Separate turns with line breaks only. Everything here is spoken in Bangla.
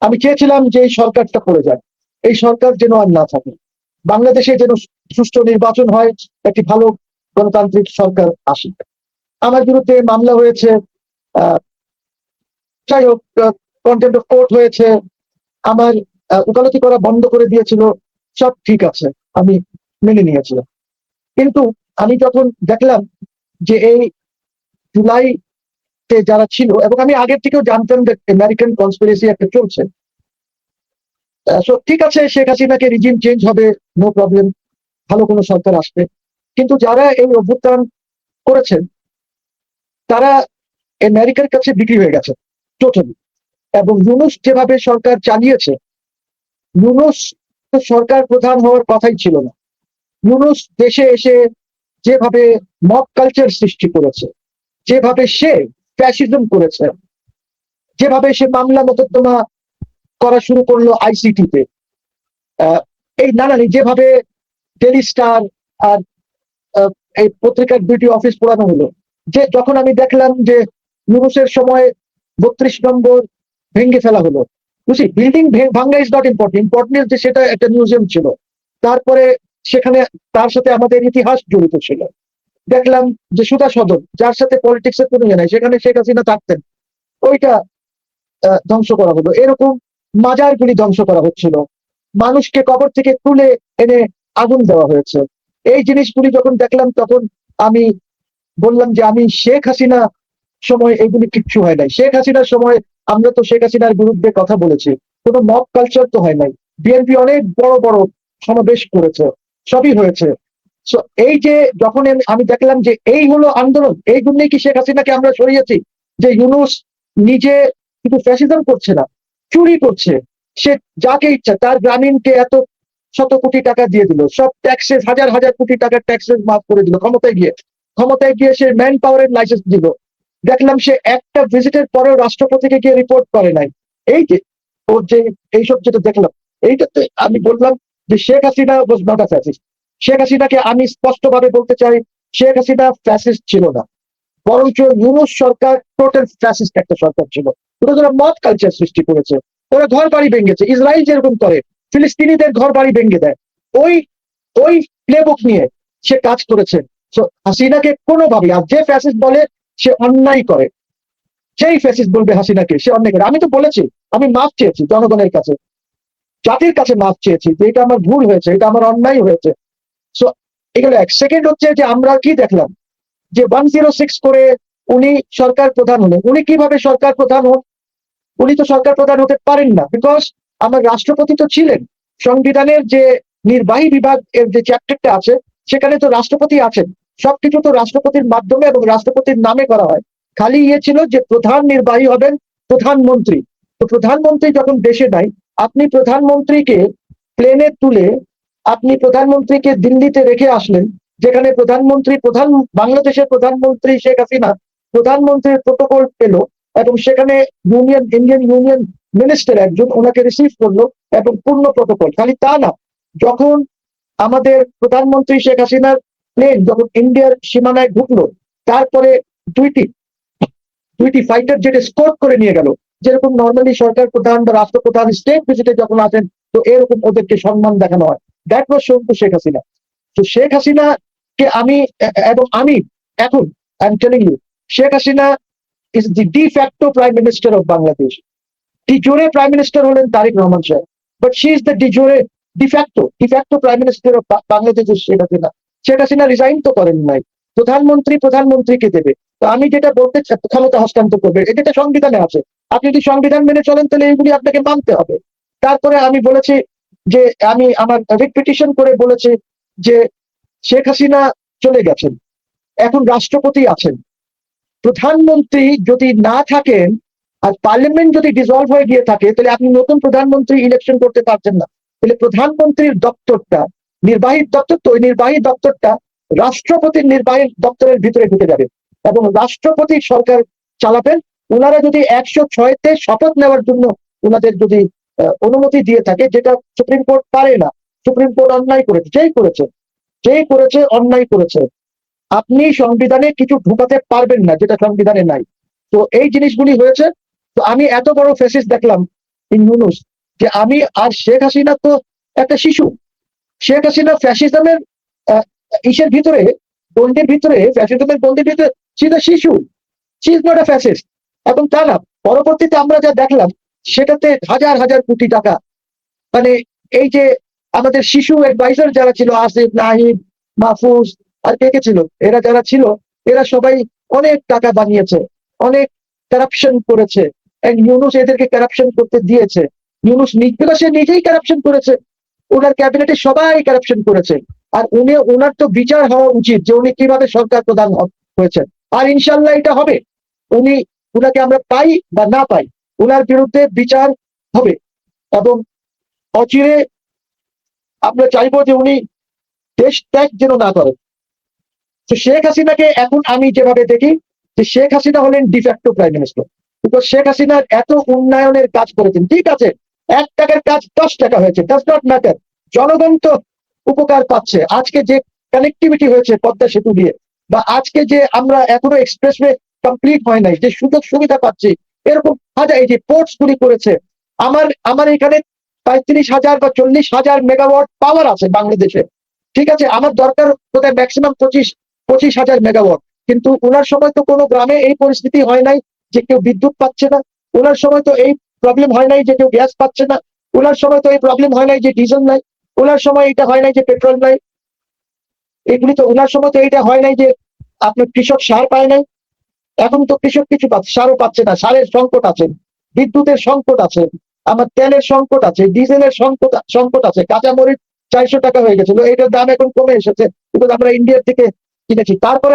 আমি চেয়েছিলাম যে এই সরকারটা পড়ে যায়, এই সরকার যেন আর না থাকে, বাংলাদেশে যেন সুষ্ঠু নির্বাচন হয়, একটি ভালো গণতান্ত্রিক সরকার আসে। আমার বিরুদ্ধে মামলা হয়েছে, আহ যাই হোক, কন্টেম্প্ট অফ কোর্ট হয়েছে, আমার ওকালতি করা বন্ধ করে দিয়েছিল, সব ঠিক আছে, আমি মেনে নিয়েছিলাম। কিন্তু আমি যখন দেখলাম যে এই জুলাইতে যারা ছিল, এবং আমি আগের থেকেও জানতাম যে আমেরিকান কনস্পিরেসি একটা চলছে, ঠিক আছে, শেখ হাসিনাকে রিজিম চেঞ্জ হবে, নো প্রবলেম, ভালো কোনো সরকার আসবে। কিন্তু যারা এই অভ্যুত্থান করেছেন তারা আমেরিকার কাছে বিক্রি হয়ে গেছে টোটালি। এবং ইউনূস যেভাবে সরকার চালিয়েছে, ইউনূস তো সরকার প্রধান হওয়ার কথাই ছিল না। ইউনূস দেশে এসে যেভাবে মব কালচার সৃষ্টি করেছে, যেভাবে সে ফ্যাসিজম করেছে, যেভাবে সে মামলা মোকদ্দমা করা শুরু করলো আইসিটিতে, এই নানানি যেভাবে ডেলি স্টার আর এই পত্রিকার দুইটি অফিস পোড়ানো হলো, যে যখন আমি দেখলাম যে ইউনূসের সময় 32 নম্বর ভেঙে ফেলা হলো, বুঝি বিল্ডিং ভাঙ্গা ইজ নট ইম্পর্টেন্ট, ইম্পর্টেন্ট যে সেটা একটা মিউজিয়াম ছিল। তারপরে সেখানে তার সাথে আমাদের ইতিহাস জড়িত ছিল। দেখলাম যে সুধা সদন, যার সাথে পলিটিক্স এর কোনো ইয়ে নাই, সেখানে শেখ হাসিনা থাকতেন, ওইটা ধ্বংস করা হলো। এরকম মাজারগুলি ধ্বংস করা হচ্ছিল, মানুষকে কবর থেকে তুলে এনে আগুন দেওয়া হয়েছে। এই জিনিসগুলি যখন দেখলাম তখন আমি বললাম যে আমি শেখ হাসিনা সময় এগুলি কিচ্ছু হয় নাই। শেখ হাসিনার সময় আমরা তো শেখ হাসিনার বিরুদ্ধে কথা বলেছি, কোনো মব কালচার তো হয় নাই। বিএনপি অনেক বড় বড় সমাবেশ করেছে, সবই হয়েছে। So, এই যে যখন আমি দেখলাম যে এই হলো আন্দোলন, এই জন্যই কি শেখ হাসিনাকে আমরা সরিয়েছি? যে ইউনূস নিজে কিন্তু ফ্যাসিজম করছে না, চুরি করছে। সে যাকে ইচ্ছা তার গ্রামীণকে এত শত কোটি টাকা দিয়ে দিল, সব ট্যাক্সেস, হাজার হাজার কোটি টাকার ট্যাক্সেস মাফ করে দিল ক্ষমতায় গিয়ে সে ম্যান পাওয়ারের লাইসেন্স দিল। দেখলাম সে একটা ভিজিটের পরেও রাষ্ট্রপতিকে গিয়ে রিপোর্ট করে নাই। এই যে ওর যে এইসব যেটা দেখলাম, এইটাতে আমি বললাম যে Sheikh Hasina was not a fascist. Sheikh হাসিনাকে আমি স্পষ্টভাবে বলতে চাই, শেখ হাসিনা ফ্যাসিস্ট ছিল না, বরঞ্চ ইউনূস সরকার টোটাল ফ্যাসিস্ট একটা সরকার ছিল। ওরা মদ কালচার সৃষ্টি করেছে, ওরা ঘর বাড়ি ভেঙেছে, ইসরায়েল যেরকম করে ফিলিস্তিনিদের ঘর বাড়ি ভেঙে দেয়, ওই ওই প্লেবুক নিয়ে সে কাজ করেছে। হাসিনাকে কোনোভাবে, আর যে ফ্যাসিস্ট বলে সে অন্যায় করে, সেই ফ্যাসিস্ট বলবে হাসিনাকে সে অন্যায় করে। আমি তো বলেছি, আমি মাফ চেয়েছি জনগণের কাছে, জাতির কাছে মাফ চেয়েছি যে এটা আমার ভুল হয়েছে, এটা আমার অন্যায় হয়েছে। সো এগুলো এক। সেকেন্ড হচ্ছে যে আমরা কি দেখলাম যে 106 করে উনি সরকার প্রধান হলেন। উনি কিভাবে সরকার প্রধান হন? উনি তো সরকার প্রধান হতে পারেন না, বিকজ আমার রাষ্ট্রপতি তো ছিলেন। সংবিধানের যে নির্বাহী বিভাগ এর যে চ্যাপ্টারটা আছে, সেখানে তো রাষ্ট্রপতি আছেন। সবকিছু তো রাষ্ট্রপতির মাধ্যমে এবং রাষ্ট্রপতির নামে করা হয়। খালি ইয়ে ছিল যে প্রধান নির্বাহী হবেন প্রধানমন্ত্রী। তো প্রধানমন্ত্রী যখন দেশে নাই, আপনি প্রধানমন্ত্রীকে প্লেনে তুলে আপনি প্রধানমন্ত্রীকে দিল্লিতে রেখে আসলেন, যেখানে বাংলাদেশের প্রধানমন্ত্রী শেখ হাসিনা প্রধানমন্ত্রীর প্রোটোকল পেল, এবং সেখানে ইন্ডিয়ান ইউনিয়ন মিনিস্টার একজন ওনাকে রিসিভ করলো, এবং পূর্ণ প্রোটোকল। খালি তা না, যখন আমাদের প্রধানমন্ত্রী শেখ হাসিনার প্লেন যখন ইন্ডিয়ার সীমানায় ঢুকলো, তারপরে দুইটি দুইটি ফাইটার জেট স্কোর্ট করে নিয়ে গেল। যেরকম নর্মালি সরকার প্রধান বা রাষ্ট্রপ্রধান স্টেট ভিজিটে যখন আসেন, তো এরকম ওদেরকে সম্মান দেখানো হয়। দ্যাট ওয়াজ শোন টু শেখ হাসিনা। তো শেখ হাসিনা কে আমি এখন I am telling you, Sheikh Hasina is the de facto prime minister of Bangladesh. De jure prime minister হলেন তারেক রহমান সাহেব, but she is the de facto prime minister of বাংলাদেশের শেখ হাসিনা। শেখ হাসিনা রিজাইন তো করেন নাই। প্রধানমন্ত্রীকে দেবে। তো আমি যেটা বলতে চাই, ক্ষমতা হস্তান্তর করবে, এটা সংবিধানে আছে। আপনি যদি সংবিধান মেনে চলেন তাহলে এইগুলি আপনাকে মানতে হবে। তারপরে আমি বলেছি যে আমি আমার রিট পিটিশন করে বলেছি যে শেখ হাসিনা চলে গেছেন, এখন রাষ্ট্রপতি আছেন। প্রধানমন্ত্রী যদি না থাকেন আর পার্লামেন্ট যদি ডিসলভ হয়ে গিয়ে থাকে, তাহলে আপনি নতুন প্রধানমন্ত্রী ইলেকশন করতে পারছেন না। তাহলে প্রধানমন্ত্রীর দপ্তরটা নির্বাহী দপ্তর, তো ওই নির্বাহী দপ্তরটা রাষ্ট্রপতির নির্বাহী দপ্তরের ভিতরে ঢুকে যাবে, এবং রাষ্ট্রপতি সরকার চালাবেন। ওনারা যদি 106-তে শপথ নেওয়ার জন্য ওনাদের যদি অনুমতি দিয়ে থাকে, যেটা সুপ্রিম কোর্ট পারে না। সুপ্রিম কোর্ট অন্যায় করেছে, যেই করেছে অন্যায় করেছে। আপনি সংবিধানে কিছু ঢুকাতে পারবেন না যেটা সংবিধানে নাই। তো এই জিনিসগুলি হয়েছে। তো আমি এত বড় ফেসিস দেখলাম ইন ইউনুস, যে আমি আর শেখ হাসিনা তো একটা শিশু। শেখ হাসিনা ফ্যাসিজমের ইসের ভিতরে, গন্ডির ভিতরে, ফ্যাসিজমের গন্ডির ভিতরে ছিল শিশু। She is not a fascist. এবং তা না, পরবর্তীতে আমরা যা দেখলাম সেটাতে হাজার হাজার কোটি টাকা, মানে এই যে আমাদের শিশু অ্যাডভাইজার যারা ছিল, আসিফ, নাহিদ, মাহফুজ আর কে কে ছিল, এরা যারা ছিল, এরা সবাই অনেক টাকা বানিয়েছে, অনেক কারাপশন করেছে। এন্ড ইউনুস এদেরকে কারাপশন করতে দিয়েছে। ইউনুস সে নিজেই কারাপশন করেছে, ওনার ক্যাবিনেটে সবাই কারাপশন করেছে। আর ওনার তো বিচার হওয়া উচিত যে উনি কিভাবে সরকার প্রধান হয়েছেন। আর ইনশাল্লাহ এটা হবে। উনি, উনাকে আমরা পাই বা না পাই, ওনার বিরুদ্ধে বিচার হবে। এবং অচিরে আমরা চাইবো যে উনি দেশ ত্যাগ যেন না করেন। তো শেখ হাসিনাকে এখন আমি যেভাবে দেখি, যে শেখ হাসিনা হলেন de facto prime minister. Because Sheikh হাসিনার এত উন্নয়নের কাজ করেছেন, ঠিক আছে 1 টাকার কাজ 10 টাকা হয়েছে, ডাজ নট ম্যাটার, জনগণ তো উপকার পাচ্ছে। আজকে যে কানেক্টিভিটি হয়েছে পদ্মা সেতু দিয়ে, বা আজকে যে আমরা এখনো এক্সপ্রেসওয়ে কমপ্লিট হয় নাই, যে সুযোগ সুবিধা পাচ্ছি, এরকম হাজার, এই যে পোর্টস গুলি করেছে। আমার আমার এখানে 35,000 বা 40,000 মেগাওয়াট পাওয়ার আছে বাংলাদেশে। ঠিক আছে, আমার দরকার বোধহয় ম্যাক্সিমাম 25,000 মেগাওয়াট। কিন্তু ওনার সময় তো কোনো গ্রামে এই পরিস্থিতি হয় নাই যে কেউ বিদ্যুৎ পাচ্ছে না। ওনার সময় তো এই প্রবলেম হয় নাই যে কেউ গ্যাস পাচ্ছে না। ওনার সময় তো এই প্রবলেম হয় নাই যে ডিজেল নাই। ওনার সময় এটা হয় নাই যে পেট্রোল নাই। এগুলি তো ওনার সময় তো এটা হয় নাই যে আপনার কৃষক সার পায় নাই। এখন তো কৃষক কিছু পাচ্ছে, সারও পাচ্ছে না, সারের সংকট আছে, বিদ্যুতের সংকট আছে, আমার তেলের সংকট আছে, ডিজেলের সংকট আছে, কাঁচামরিচ 400 টাকা হয়ে গেছিল, এটার দাম এখন কমে এসেছে, কিন্তু আমরা ইন্ডিয়ার থেকে কিনেছি। তারপরে